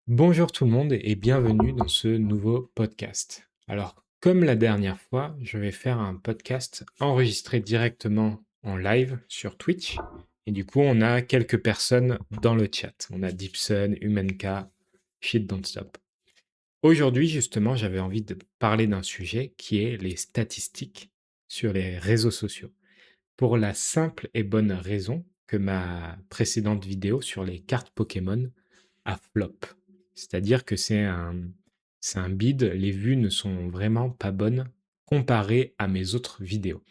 Bonjour tout le monde et bienvenue dans ce nouveau podcast. Alors, comme la dernière fois, je vais faire un podcast enregistré directement en live sur Twitch. Et du coup, on a quelques personnes dans le chat. On a Dipson, Humanka, Shit Don't Stop. Aujourd'hui, justement, j'avais envie de parler d'un sujet qui est les statistiques sur les réseaux sociaux. Pour la simple et bonne raison que ma précédente vidéo sur les cartes Pokémon à flop. C'est-à-dire que c'est un bide, les vues ne sont vraiment pas bonnes comparées à mes autres vidéos.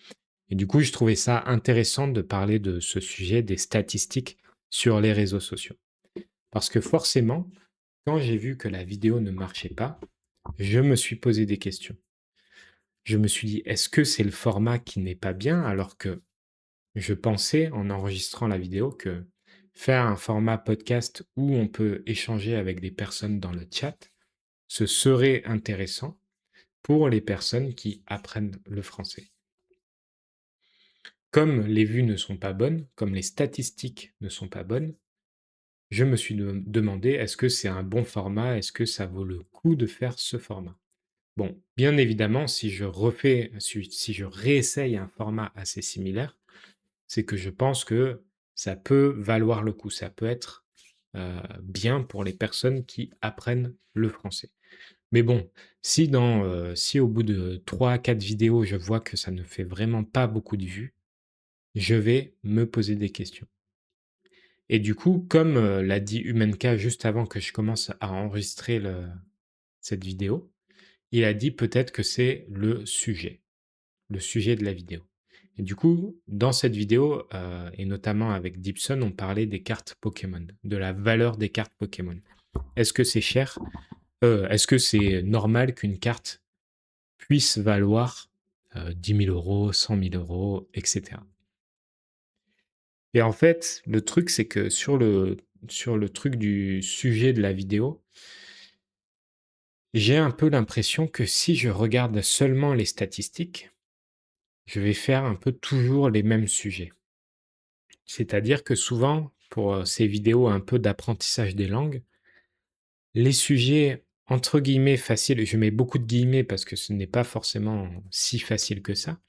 Et du coup, je trouvais ça intéressant de parler de ce sujet des statistiques sur les réseaux sociaux. Parce que forcément, quand j'ai vu que la vidéo ne marchait pas, je me suis posé des questions. Je me suis dit, est-ce que c'est le format qui n'est pas bien alors que je pensais, en enregistrant la vidéo, que faire un format podcast où on peut échanger avec des personnes dans le chat, ce serait intéressant pour les personnes qui apprennent le français. Comme les vues ne sont pas bonnes, comme les statistiques ne sont pas bonnes, je me suis demandé est-ce que c'est un bon format, est-ce que ça vaut le coup de faire ce format. Bon, bien évidemment, si je réessaye un format assez similaire, c'est que je pense que ça peut valoir le coup, ça peut être bien pour les personnes qui apprennent le français. Mais bon, si au bout de 3 4 vidéos, je vois que ça ne fait vraiment pas beaucoup de vues, je vais me poser des questions. Et du coup, comme, l'a dit Humanka juste avant que je commence à enregistrer cette vidéo, il a dit peut-être que c'est le sujet de la vidéo. Et du coup, dans cette vidéo, et notamment avec Dipson, on parlait des cartes Pokémon, de la valeur des cartes Pokémon. Est-ce que c'est cher? Est-ce que c'est normal qu'une carte puisse valoir 10 000 euros, 100 000 euros, etc. Et en fait, le truc, c'est que sur le truc du sujet de la vidéo, j'ai un peu l'impression que si je regarde seulement les statistiques, je vais faire un peu toujours les mêmes sujets. C'est-à-dire que souvent, pour ces vidéos un peu d'apprentissage des langues, les sujets entre guillemets faciles, je mets beaucoup de guillemets parce que ce n'est pas forcément si facile que ça,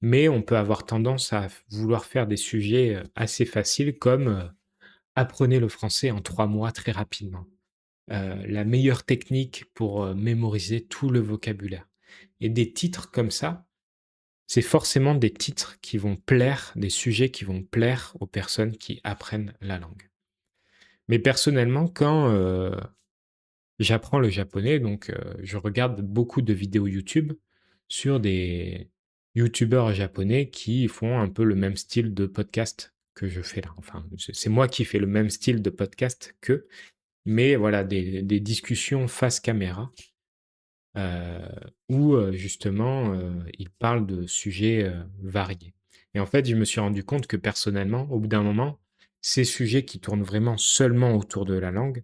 mais on peut avoir tendance à vouloir faire des sujets assez faciles comme apprenez le français en 3 mois très rapidement. La meilleure technique pour mémoriser tout le vocabulaire. Et des titres comme ça, c'est forcément des titres qui vont plaire, des sujets qui vont plaire aux personnes qui apprennent la langue. Mais personnellement, quand j'apprends le japonais, donc je regarde beaucoup de vidéos YouTube sur des youtubeurs japonais qui font un peu le même style de podcast que je fais là. Enfin, c'est moi qui fais le même style de podcast qu'eux, mais voilà, des discussions face caméra, où, justement, ils parlent de sujets, variés. Et en fait, je me suis rendu compte que personnellement, au bout d'un moment, ces sujets qui tournent vraiment seulement autour de la langue,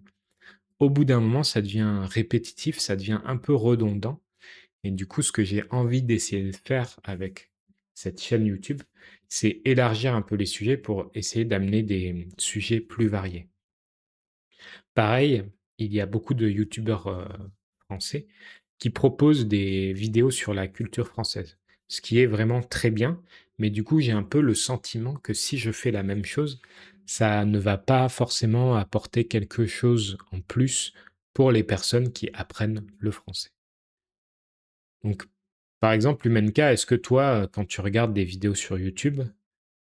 au bout d'un moment, ça devient répétitif, ça devient un peu redondant. Et du coup, ce que j'ai envie d'essayer de faire avec cette chaîne YouTube, c'est élargir un peu les sujets pour essayer d'amener des sujets plus variés. Pareil, il y a beaucoup de youtubeurs, français qui proposent des vidéos sur la culture française, ce qui est vraiment très bien, mais du coup, j'ai un peu le sentiment que si je fais la même chose, ça ne va pas forcément apporter quelque chose en plus pour les personnes qui apprennent le français. Donc, par exemple, Humanka, est-ce que toi, quand tu regardes des vidéos sur YouTube,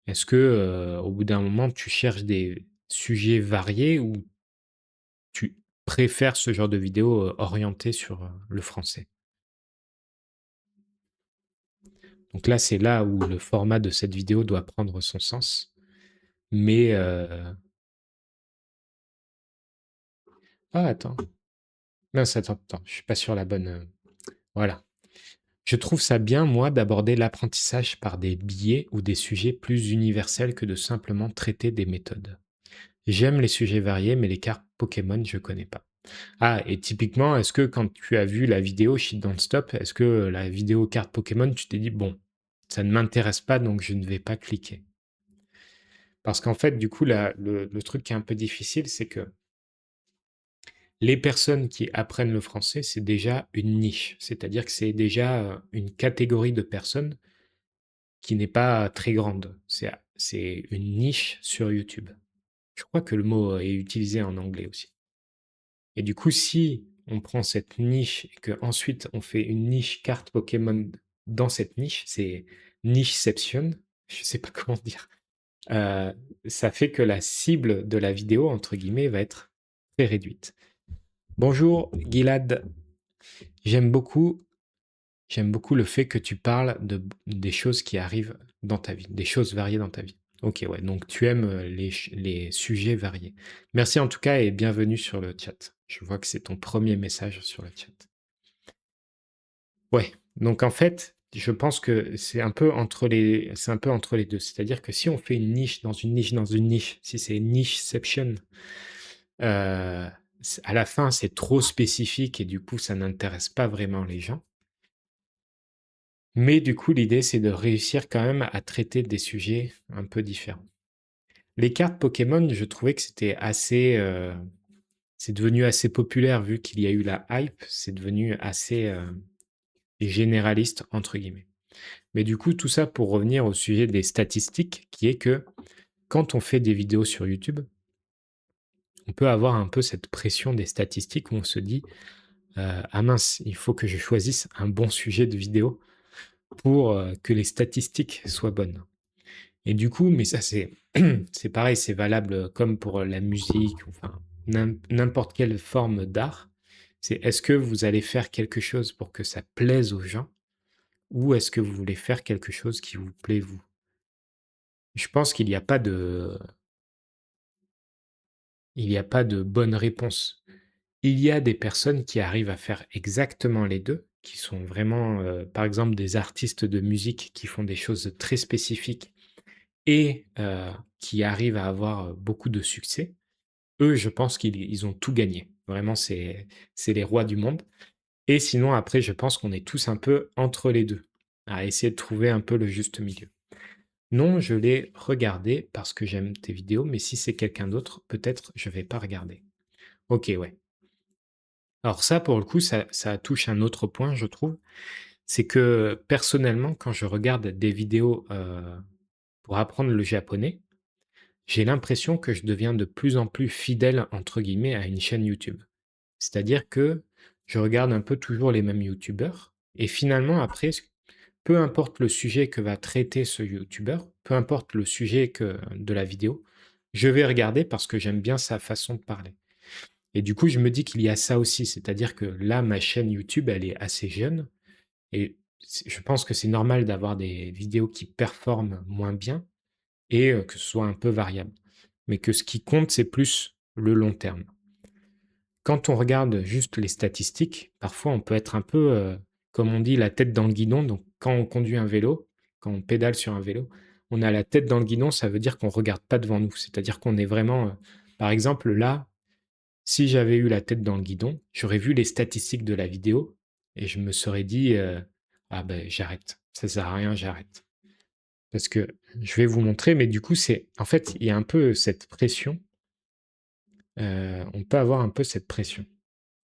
est-ce que, au bout d'un moment, tu cherches des sujets variés ou tu préfères ce genre de vidéo, orientée sur, le français? Donc là, c'est là où le format de cette vidéo doit prendre son sens. Mais, ah attends, mince, attends, je suis pas sur la bonne, voilà. Je trouve ça bien, moi, d'aborder l'apprentissage par des biais ou des sujets plus universels que de simplement traiter des méthodes. J'aime les sujets variés, mais les cartes Pokémon, je connais pas. Ah, et typiquement, est-ce que quand tu as vu la vidéo Shit Don't Stop, est-ce que la vidéo carte Pokémon, tu t'es dit, bon, ça ne m'intéresse pas, donc je ne vais pas cliquer? Parce qu'en fait, du coup, le truc qui est un peu difficile, c'est que Les personnes qui apprennent le français, c'est déjà une niche, c'est-à-dire que c'est déjà, une catégorie de personnes qui n'est pas très grande. C'est une niche sur YouTube. Je crois que le mot est utilisé en anglais aussi. Et du coup, si on prend cette niche et qu'ensuite on fait une niche carte Pokémon dans cette niche, c'est nicheception, je sais pas comment dire. Heu, Ça fait que la cible de la vidéo, entre guillemets, va être très réduite. Bonjour Gilad, j'aime beaucoup j'aime beaucoup le fait que tu parles des choses qui arrivent dans ta vie, des choses variées dans ta vie. OK, ouais, donc tu aimes, les sujets variés. Merci en tout cas et bienvenue sur le chat. Je vois que c'est ton premier message sur le chat. Ouais, donc en fait, je pense que c'est un peu entre les 2. C'est-à-dire que si on fait une niche dans une niche dans une niche, si c'est nicheception, heu, à la fin, c'est trop spécifique et du coup, ça n'intéresse pas vraiment les gens. Mais du coup, l'idée, c'est de réussir quand même à traiter des sujets un peu différents. Les cartes Pokémon, je trouvais que c'était assez, c'est devenu assez populaire vu qu'il y a eu la hype, c'est devenu assez, «généraliste» entre guillemets. Mais du coup, tout ça pour revenir au sujet des statistiques, qui est que quand on fait des vidéos sur YouTube, on peut avoir un peu cette pression des statistiques où on se dit, «Ah mince, il faut que je choisisse un bon sujet de vidéo pour, que les statistiques soient bonnes». Et du coup, mais ça c'est c'est pareil, c'est valable, comme pour la musique, enfin n'importe quelle forme d'art. C'est est-ce que vous allez faire quelque chose pour que ça plaise aux gens ou est-ce que vous voulez faire quelque chose qui vous plaît vous? Je pense qu'il n'y a pas de bonne réponse. Il y a des personnes qui arrivent à faire exactement les 2, qui sont vraiment, par exemple des artistes de musique qui font des choses très spécifiques et qui arrivent à avoir, beaucoup de succès. Eux, je pense qu'ils ont tout gagné. Vraiment, c'est les rois du monde et sinon après, je pense qu'on est tous un peu entre les 2, à essayer de trouver un peu le juste milieu. Non, je l'ai regardé parce que j'aime tes vidéos, mais si c'est quelqu'un d'autre, peut-être je vais pas regarder. OK, ouais. Alors ça, pour le coup, ça touche un autre point, je trouve. C'est que personnellement, quand je regarde des vidéos, pour apprendre le japonais, j'ai l'impression que je deviens de plus en plus «fidèle» entre guillemets à une chaîne YouTube. C'est-à-dire que je regarde un peu toujours les mêmes youtubeurs et finalement après, peu importe le sujet que va traiter ce youtubeur, peu importe le sujet de la vidéo, je vais regarder parce que j'aime bien sa façon de parler. Et du coup, je me dis qu'il y a ça aussi, c'est-à-dire que là, ma chaîne YouTube, elle est assez jeune et je pense que c'est normal d'avoir des vidéos qui performent moins bien et que ce soit un peu variable. Mais que ce qui compte, c'est plus le long terme. Quand on regarde juste les statistiques, parfois on peut être un peu, comme on dit, la tête dans le guidon. Donc quand on conduit un vélo, quand on pédale sur un vélo, on a la tête dans le guidon, ça veut dire qu'on ne regarde pas devant nous. C'est-à-dire qu'on est vraiment, par exemple, là, si j'avais eu la tête dans le guidon, j'aurais vu les statistiques de la vidéo et je me serais dit, «Ah ben j'arrête, ça sert à rien, j'arrête». Parce que je vais vous montrer, mais du coup, c'est en fait, il y a un peu cette pression, on peut avoir un peu cette pression.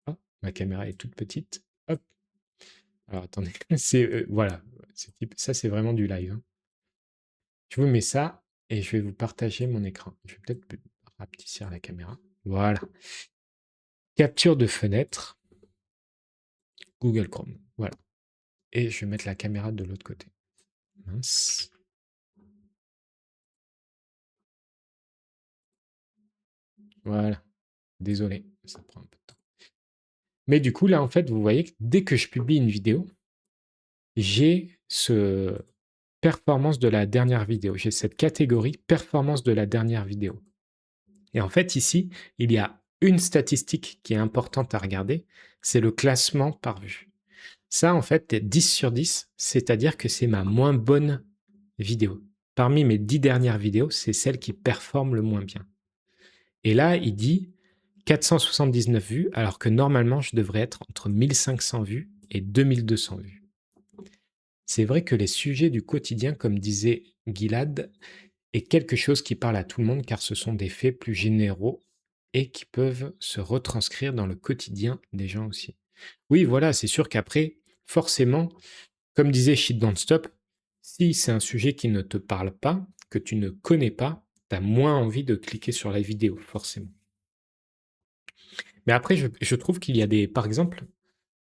Ah, ma caméra est toute petite. Hop, alors attendez, c'est, voilà, ça, c'est vraiment du live, hein. Je vous mets ça et je vais vous partager mon écran. Je vais peut-être rapetissir la caméra. Voilà. Capture de fenêtre, Google Chrome. Voilà. Et je vais mettre la caméra de l'autre côté. Mince. Voilà. Désolé, ça prend un peu de temps. Mais du coup, là, en fait, vous voyez que dès que je publie une vidéo, j'ai ce performance de la dernière vidéo. J'ai cette catégorie performance de la dernière vidéo. Et en fait, ici, il y a une statistique qui est importante à regarder, c'est le classement par vue. Ça, en fait, 10 sur 10, c'est-à-dire que c'est ma moins bonne vidéo. Parmi mes 10 dernières vidéos, c'est celle qui performe le moins bien. Et là, il dit 479 vues, alors que normalement, je devrais être entre 1500 vues et 2200 vues. C'est vrai que les sujets du quotidien, comme disait Gilad, est quelque chose qui parle à tout le monde car ce sont des faits plus généraux et qui peuvent se retranscrire dans le quotidien des gens aussi. Oui, voilà, c'est sûr qu'après, forcément, comme disait Shit Don't Stop, si c'est un sujet qui ne te parle pas, que tu ne connais pas, tu as moins envie de cliquer sur la vidéo, forcément. Mais après, je trouve qu'il y a des, par exemple,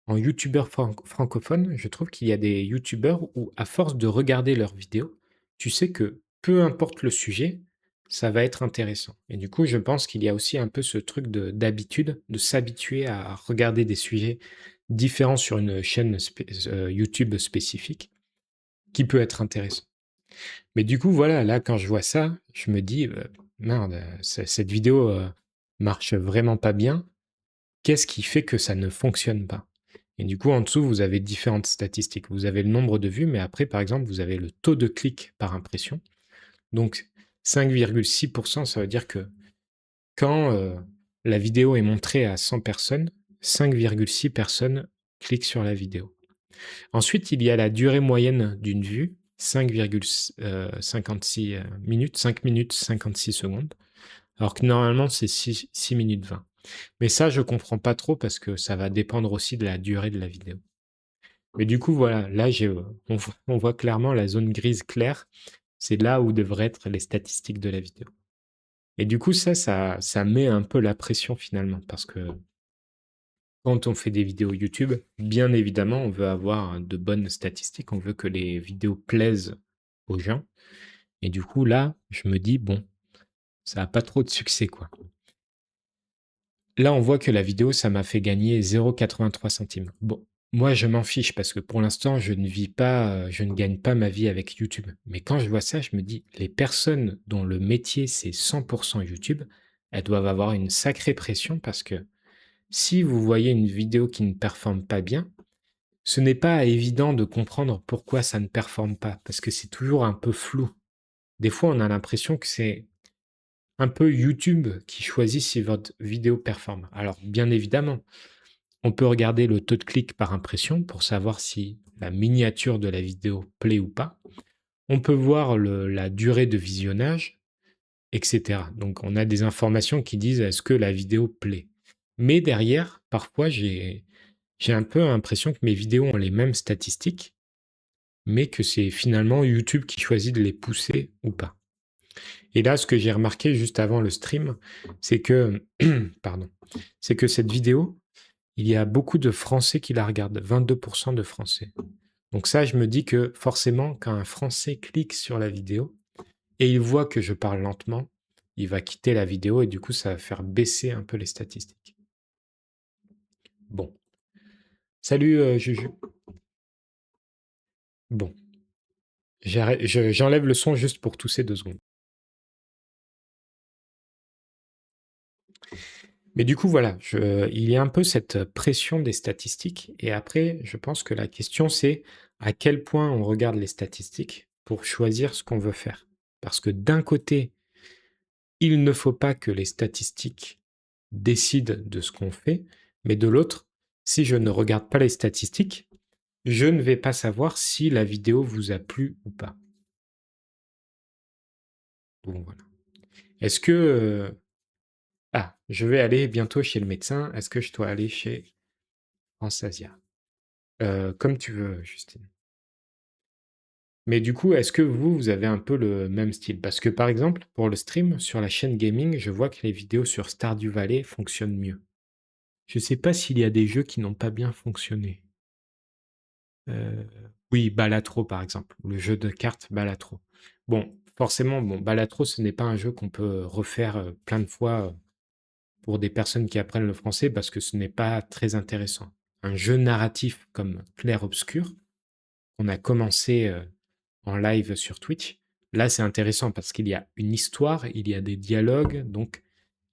en youtubeur francophone, je trouve qu'il y a des youtubeurs où, à force de regarder leurs vidéos, tu sais que peu importe le sujet, ça va être intéressant. Et du coup, je pense qu'il y a aussi un peu ce truc d'habitude, de s'habituer à regarder des sujets différents sur une chaîne YouTube spécifique, qui peut être intéressant. Mais du coup, voilà, là, quand je vois ça, je me dis, merde, cette vidéo marche vraiment pas bien. Qu'est-ce qui fait que ça ne fonctionne pas? Et du coup, en dessous, vous avez différentes statistiques. Vous avez le nombre de vues, mais après, par exemple, vous avez le taux de clic par impression. Donc, 5,6%, ça veut dire que quand la vidéo est montrée à 100 personnes, 5,6 personnes cliquent sur la vidéo. Ensuite, il y a la durée moyenne d'une vue, 5,56 minutes, 5 minutes 56 secondes, alors que normalement, c'est 6 minutes 20. Mais ça, je comprends pas trop parce que ça va dépendre aussi de la durée de la vidéo. Mais du coup, voilà, là, on voit clairement la zone grise claire. C'est là où devraient être les statistiques de la vidéo. Et du coup, ça met un peu la pression finalement parce que quand on fait des vidéos YouTube, bien évidemment, on veut avoir de bonnes statistiques. On veut que les vidéos plaisent aux gens. Et du coup, là, je me dis, bon, ça n'a pas trop de succès, quoi. Là, on voit que la vidéo, ça m'a fait gagner 0,83 centimes. Bon, moi, je m'en fiche parce que pour l'instant, je ne vis pas, je ne gagne pas ma vie avec YouTube. Mais quand je vois ça, je me dis, les personnes dont le métier, c'est 100% YouTube, elles doivent avoir une sacrée pression parce que si vous voyez une vidéo qui ne performe pas bien, ce n'est pas évident de comprendre pourquoi ça ne performe pas parce que c'est toujours un peu flou. Des fois, on a l'impression que c'est un peu YouTube qui choisit si votre vidéo performe. Alors, bien évidemment, on peut regarder le taux de clic par impression pour savoir si la miniature de la vidéo plaît ou pas. On peut voir la durée de visionnage, etc. Donc, on a des informations qui disent est-ce que la vidéo plaît. Mais derrière, parfois, j'ai un peu l'impression que mes vidéos ont les mêmes statistiques, mais que c'est finalement YouTube qui choisit de les pousser ou pas. Et là, ce que j'ai remarqué juste avant le stream, c'est que, pardon, c'est que cette vidéo, il y a beaucoup de Français qui la regardent, 22% de Français. Donc ça, je me dis que forcément, quand un Français clique sur la vidéo et il voit que je parle lentement, il va quitter la vidéo et du coup, ça va faire baisser un peu les statistiques. Bon. Salut, Juju. Bon. J'enlève le son juste pour tousser 2 secondes. Mais du coup, voilà, il y a un peu cette pression des statistiques. Et après, je pense que la question, c'est à quel point on regarde les statistiques pour choisir ce qu'on veut faire. Parce que d'un côté, il ne faut pas que les statistiques décident de ce qu'on fait, mais de l'autre, si je ne regarde pas les statistiques, je ne vais pas savoir si la vidéo vous a plu ou pas. Bon, voilà. Est-ce que... Ah, je vais aller bientôt chez le médecin. Est-ce que je dois aller chez Fransasia? Comme tu veux, Justine. Mais du coup, est-ce que vous avez un peu le même style? Parce que par exemple, pour le stream, sur la chaîne gaming, je vois que les vidéos sur Stardew Valley fonctionnent mieux. Je sais pas s'il y a des jeux qui n'ont pas bien fonctionné. Euh, oui, Balatro par exemple, le jeu de cartes Balatro. Bon, forcément, bon, Balatro, ce n'est pas un jeu qu'on peut refaire plein de fois pour des personnes qui apprennent le français parce que ce n'est pas très intéressant. Un jeu narratif comme Clair Obscur, on a commencé en live sur Twitch. Là, c'est intéressant parce qu'il y a une histoire, il y a des dialogues, donc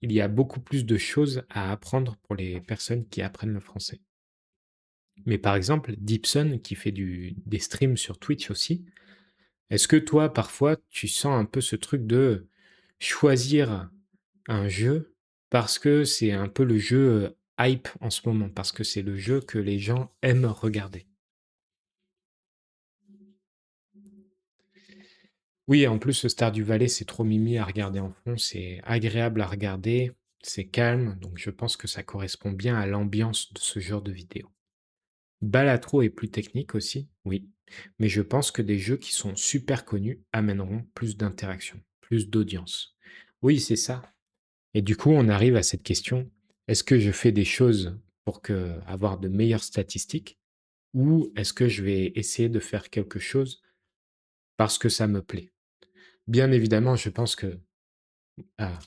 il y a beaucoup plus de choses à apprendre pour les personnes qui apprennent le français. Mais par exemple, Dipson, qui fait des streams sur Twitch aussi, est-ce que toi, parfois, tu sens un peu ce truc de choisir un jeu parce que c'est un peu le jeu hype en ce moment, parce que c'est le jeu que les gens aiment regarder? Oui, en plus, le Stardew Valley, c'est trop mimi à regarder en fond, c'est agréable à regarder. c'est calme, donc je pense que ça correspond bien à l'ambiance de ce genre de vidéo. Balatro est plus technique aussi, oui, mais je pense que des jeux qui sont super connus amèneront plus d'interaction, plus d'audience. Oui, c'est ça. Et du coup, on arrive à cette question, est-ce que je fais des choses pour avoir de meilleures statistiques ou est-ce que je vais essayer de faire quelque chose parce que ça me plaît? Bien évidemment, je pense que ah,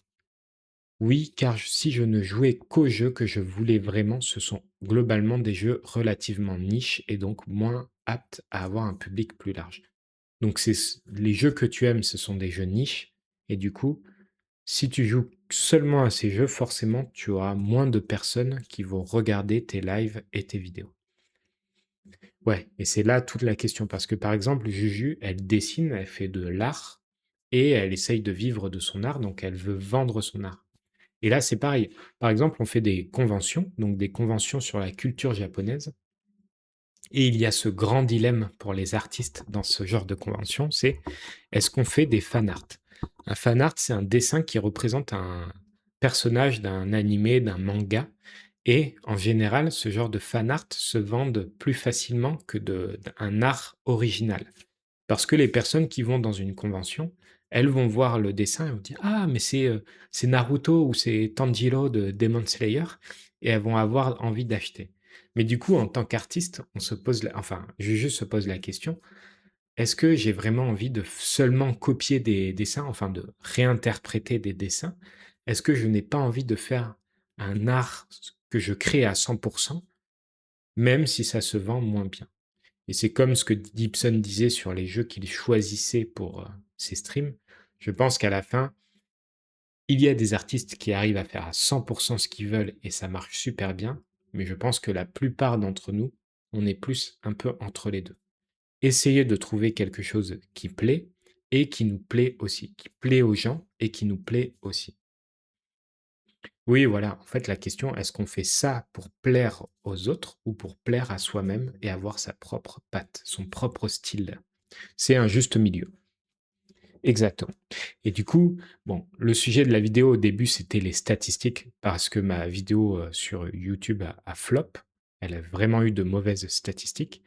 oui, car si je ne jouais qu'aux jeux que je voulais vraiment, ce sont globalement des jeux relativement niches et donc moins aptes à avoir un public plus large. Donc les jeux que tu aimes, ce sont des jeux niches et du coup, si tu joues seulement à ces jeux, forcément, tu auras moins de personnes qui vont regarder tes lives et tes vidéos. Ouais, et c'est là toute la question parce que, par exemple, Juju, elle dessine, elle fait de l'art et elle essaye de vivre de son art, donc elle veut vendre son art. Et là, c'est pareil. Par exemple, on fait des conventions, donc des conventions sur la culture japonaise et il y a ce grand dilemme pour les artistes dans ce genre de convention, c'est est-ce qu'on fait des fan art? Un fan art, c'est un dessin qui représente un personnage d'un animé, d'un manga et en général, ce genre de fan art se vendent plus facilement que d'un art original. Parce que les personnes qui vont dans une convention, elles vont voir le dessin et vont dire: «Ah mais c'est Naruto ou c'est Tanjiro de Demon Slayer» et elles vont avoir envie d'acheter. Mais du coup, en tant qu'artiste, on se pose la enfin, Juju se pose la question: «Est-ce que j'ai vraiment envie de seulement copier des dessins, enfin de réinterpréter des dessins? Est-ce que je n'ai pas envie de faire un art que je crée à 100 même si ça se vend moins bien?» Et c'est comme ce que Gibson disait sur les jeux qu'il choisissait pour, ses streams. Je pense qu'à la fin, il y a des artistes qui arrivent à faire à 100 ce qu'ils veulent et ça marche super bien, mais je pense que la plupart d'entre nous, on est plus un peu entre les 2. Essayer de trouver quelque chose qui plaît et qui nous plaît aussi, qui plaît aux gens et qui nous plaît aussi. Oui, voilà, en fait, la question, est-ce qu'on fait ça pour plaire aux autres ou pour plaire à soi-même et avoir sa propre patte, son propre style? C'est un juste milieu. Exactement. Et du coup, bon, le sujet de la vidéo au début, c'était les statistiques parce que ma vidéo, sur YouTube a flop. Elle a vraiment eu de mauvaises statistiques.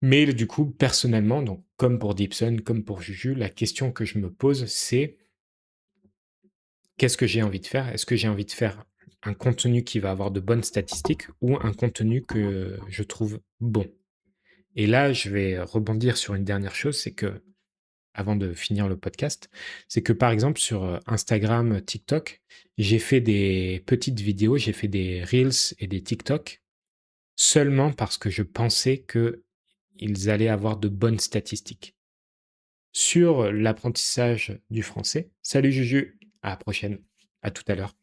Mais du coup, personnellement, donc comme pour Dibson, comme pour Juju, la question que je me pose, c'est: «Qu'est-ce que j'ai envie de faire? Est-ce que j'ai envie de faire un contenu qui va avoir de bonnes statistiques ou un contenu que je trouve bon?» Et là, je vais rebondir sur une dernière chose, c'est que avant de finir le podcast, c'est que par exemple sur, Instagram, TikTok, j'ai fait des petites vidéos, j'ai fait des reels et des TikTok seulement parce que je pensais qu'ils allaient avoir de bonnes statistiques. Sur l'apprentissage du français salut Juju, à la prochaine, à tout à l'heure.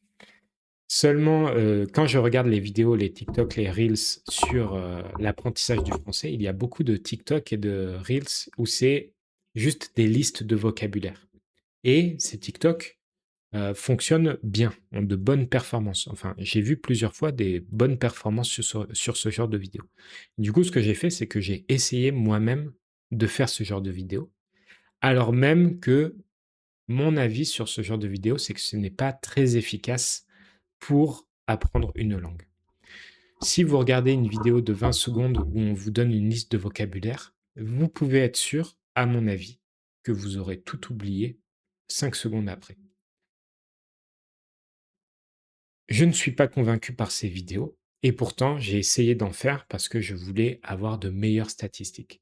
Seulement, quand je regarde les vidéos, les TikTok, les reels sur, l'apprentissage du français, il y a beaucoup de TikTok et de reels où c'est juste des listes de vocabulaire et ces TikTok, fonctionnent bien, ont de bonnes performances. Enfin, j'ai vu plusieurs fois des bonnes performances sur ce genre de vidéo. Du coup, ce que j'ai fait, c'est que j'ai essayé moi-même de faire ce genre de vidéo, alors même que mon avis sur ce genre de vidéo, c'est que ce n'est pas très efficace pour apprendre une langue. Si vous regardez une vidéo de 20 secondes où on vous donne une liste de vocabulaire, vous pouvez être sûr, à mon avis, que vous aurez tout oublié 5 secondes après. Je ne suis pas convaincu par ces vidéos et pourtant j'ai essayé d'en faire parce que je voulais avoir de meilleures statistiques.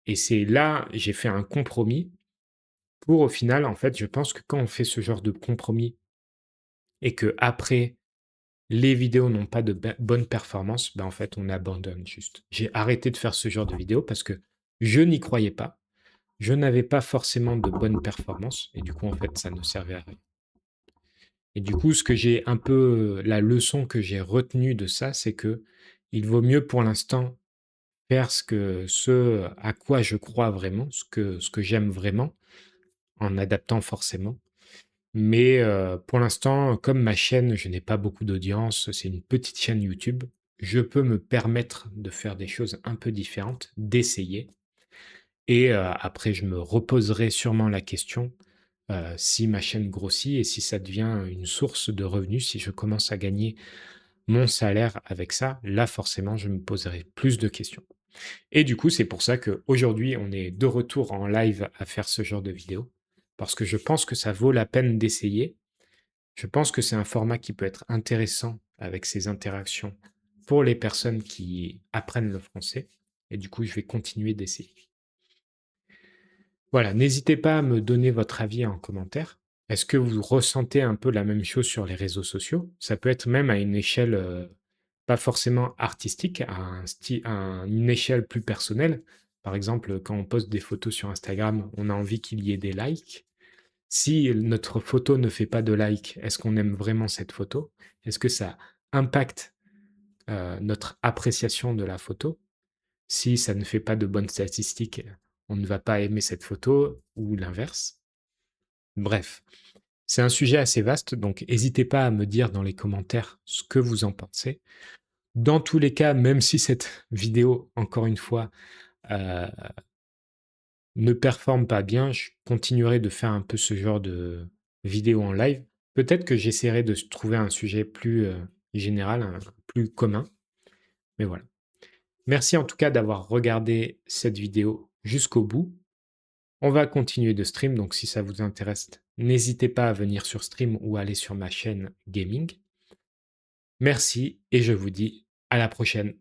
Et c'est là, j'ai fait un compromis pour au final, en fait, je pense que quand on fait ce genre de compromis et que après les vidéos n'ont pas de bonnes performances, ben en fait, on abandonne juste. J'ai arrêté de faire ce genre de vidéos parce que je n'y croyais pas. Je n'avais pas forcément de bonnes performances et du coup, en fait, ça ne servait à rien. Et du coup, ce que j'ai un peu, la leçon que j'ai retenue de ça, c'est que il vaut mieux pour l'instant faire ce à quoi je crois vraiment, ce que j'aime vraiment, en adaptant forcément. Mais, pour l'instant, comme ma chaîne, je n'ai pas beaucoup d'audience, c'est une petite chaîne YouTube, je peux me permettre de faire des choses un peu différentes, d'essayer et après je me reposerai sûrement la question si ma chaîne grossit et si ça devient une source de revenus, si je commence à gagner mon salaire avec ça, là forcément je me poserai plus de questions. Et du coup, c'est pour ça qu'aujourd'hui, on est de retour en live à faire ce genre de vidéo, parce que je pense que ça vaut la peine d'essayer. Je pense que c'est un format qui peut être intéressant avec ces interactions pour les personnes qui apprennent le français. Et du coup, je vais continuer d'essayer. Voilà, n'hésitez pas à me donner votre avis en commentaire. Est-ce que vous ressentez un peu la même chose sur les réseaux sociaux? Ça peut être même à une échelle, pas forcément artistique, à une échelle plus personnelle. Par exemple, quand on poste des photos sur Instagram, on a envie qu'il y ait des likes. Si notre photo ne fait pas de likes, est-ce qu'on aime vraiment cette photo? Est-ce que ça impacte, notre appréciation de la photo? Si ça ne fait pas de bonnes statistiques, on ne va pas aimer cette photo ou l'inverse. Bref, c'est un sujet assez vaste, donc n'hésitez pas à me dire dans les commentaires ce que vous en pensez. Dans tous les cas, même si cette vidéo, encore une fois, heu, ne performe pas bien, je continuerai de faire un peu ce genre de vidéo en live. Peut-être que j'essaierai de trouver un sujet plus, général, plus commun, mais voilà. Merci en tout cas d'avoir regardé cette vidéo jusqu'au bout. On va continuer de stream, donc si ça vous intéresse, n'hésitez pas à venir sur stream ou aller sur ma chaîne gaming. Merci et je vous dis à la prochaine.